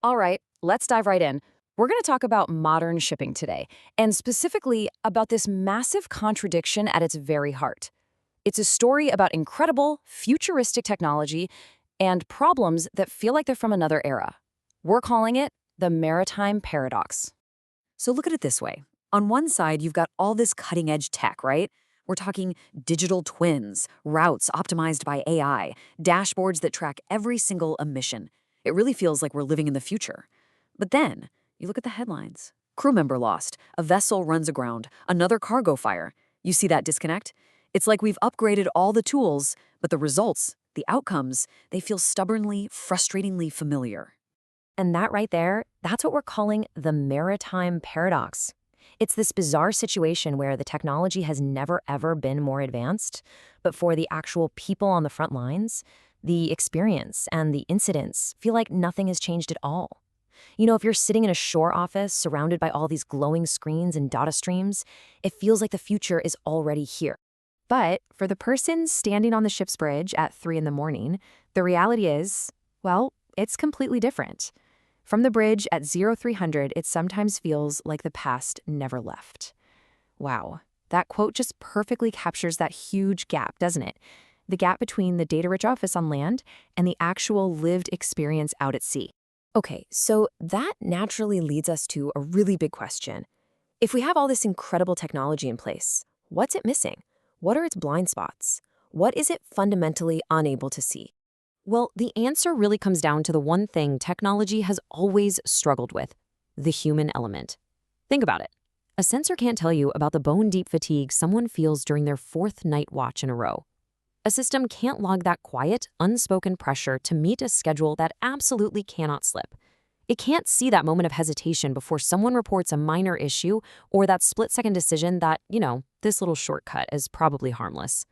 All right, let's dive right in. We're going to talk about modern shipping today, and specifically about this massive contradiction at its very heart. It's a story about incredible, futuristic technology and problems that feel like they're from another era. We're calling it the Maritime Paradox. So look at it this way. On one side, you've got all this cutting-edge tech, right? We're talking digital twins, routes optimized by AI, dashboards that track every single emission. It really feels like we're living in the future. But then, you look at the headlines. Crew member lost, a vessel runs aground, another cargo fire. You see that disconnect? It's like we've upgraded all the tools, but the results, the outcomes, they feel stubbornly, frustratingly familiar. And that right there, that's what we're calling the maritime paradox. It's this bizarre situation where the technology has never ever been more advanced, but for the actual people on the front lines, the experience and the incidents feel like nothing has changed at all. You know, if you're sitting in a shore office surrounded by all these glowing screens and data streams, it feels like the future is already here. But for the person standing on the ship's bridge at 3 in the morning, the reality is, well, it's completely different. From the bridge at 0300, it sometimes feels like the past never left. Wow, that quote just perfectly captures that huge gap, doesn't it? The gap between the data-rich office on land and the actual lived experience out at sea. Okay, so that naturally leads us to a really big question. If we have all this incredible technology in place, what's it missing? What are its blind spots? What is it fundamentally unable to see? Well, the answer really comes down to the one thing technology has always struggled with: the human element. Think about it. A sensor can't tell you about the bone-deep fatigue someone feels during their fourth night watch in a row. A system can't log that quiet, unspoken pressure to meet a schedule that absolutely cannot slip. It can't see that moment of hesitation before someone reports a minor issue or that split-second decision that, this little shortcut is probably harmless.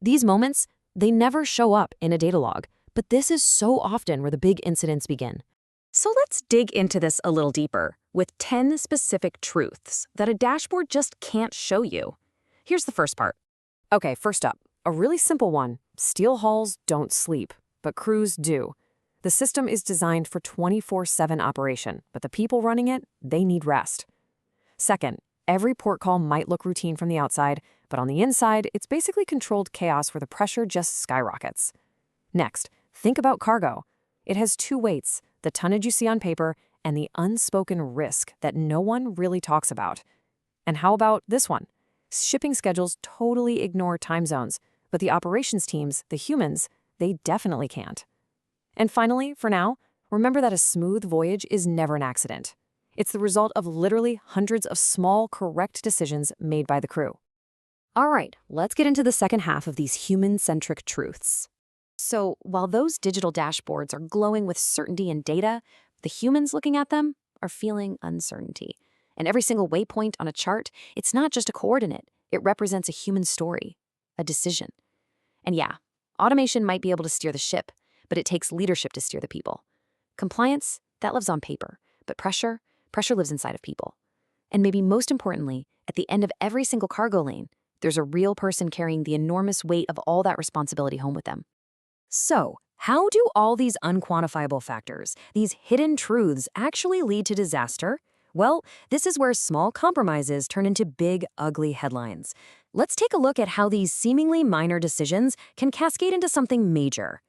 These moments, they never show up in a data log, but this is so often where the big incidents begin. So let's dig into this a little deeper with 10 specific truths that a dashboard just can't show you. Here's the first part. Okay, first up, a really simple one. Steel hulls don't sleep, but crews do. The system is designed for 24/7 operation, but the people running it, they need rest. Second, every port call might look routine from the outside, but on the inside, it's basically controlled chaos where the pressure just skyrockets. Next, think about cargo. It has two weights: the tonnage you see on paper and the unspoken risk that no one really talks about. And how about this one? Shipping schedules totally ignore time zones, but the operations teams, the humans, they definitely can't. And finally, for now, remember that a smooth voyage is never an accident. It's the result of literally hundreds of small, correct decisions made by the crew. All right, let's get into the second half of these human-centric truths. So, while those digital dashboards are glowing with certainty and data, the humans looking at them are feeling uncertainty. And every single waypoint on a chart, it's not just a coordinate. It represents a human story, a decision. And yeah, automation might be able to steer the ship, but it takes leadership to steer the people. Compliance, that lives on paper, but pressure lives inside of people. And maybe most importantly, at the end of every single cargo lane, there's a real person carrying the enormous weight of all that responsibility home with them. So, how do all these unquantifiable factors, these hidden truths, actually lead to disaster? Well, this is where small compromises turn into big, ugly headlines. Let's take a look at how these seemingly minor decisions can cascade into something major.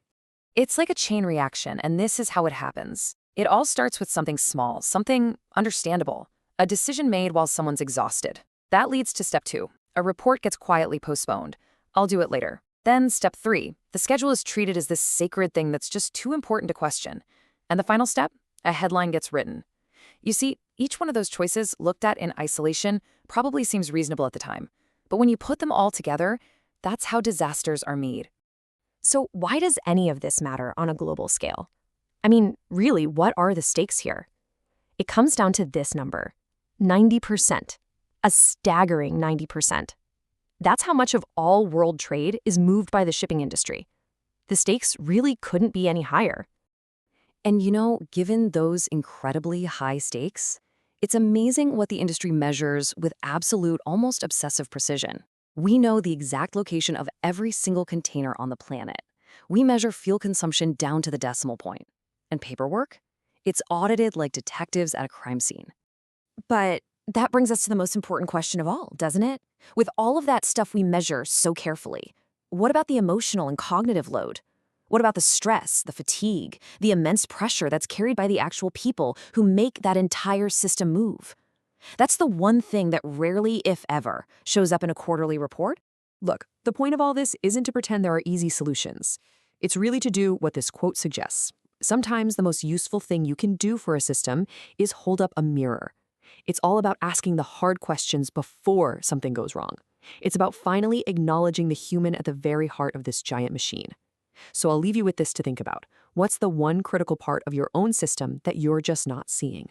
It's like a chain reaction, and this is how it happens. It all starts with something small, something understandable, a decision made while someone's exhausted. That leads to step 2. A report gets quietly postponed. I'll do it later. Then step 3, the schedule is treated as this sacred thing that's just too important to question. And the final step, a headline gets written. You see, each one of those choices looked at in isolation probably seems reasonable at the time. But when you put them all together, that's how disasters are made. So why does any of this matter on a global scale? I mean, really, what are the stakes here? It comes down to this number: 90%. A staggering 90%. That's how much of all world trade is moved by the shipping industry. The stakes really couldn't be any higher. And given those incredibly high stakes, it's amazing what the industry measures with absolute, almost obsessive precision. We know the exact location of every single container on the planet. We measure fuel consumption down to the decimal point. And paperwork? It's audited like detectives at a crime scene. But that brings us to the most important question of all, doesn't it? With all of that stuff we measure so carefully, what about the emotional and cognitive load? What about the stress, the fatigue, the immense pressure that's carried by the actual people who make that entire system move? That's the one thing that rarely, if ever, shows up in a quarterly report. Look, the point of all this isn't to pretend there are easy solutions. It's really to do what this quote suggests. Sometimes the most useful thing you can do for a system is hold up a mirror. It's all about asking the hard questions before something goes wrong. It's about finally acknowledging the human at the very heart of this giant machine. So I'll leave you with this to think about. What's the one critical part of your own system that you're just not seeing?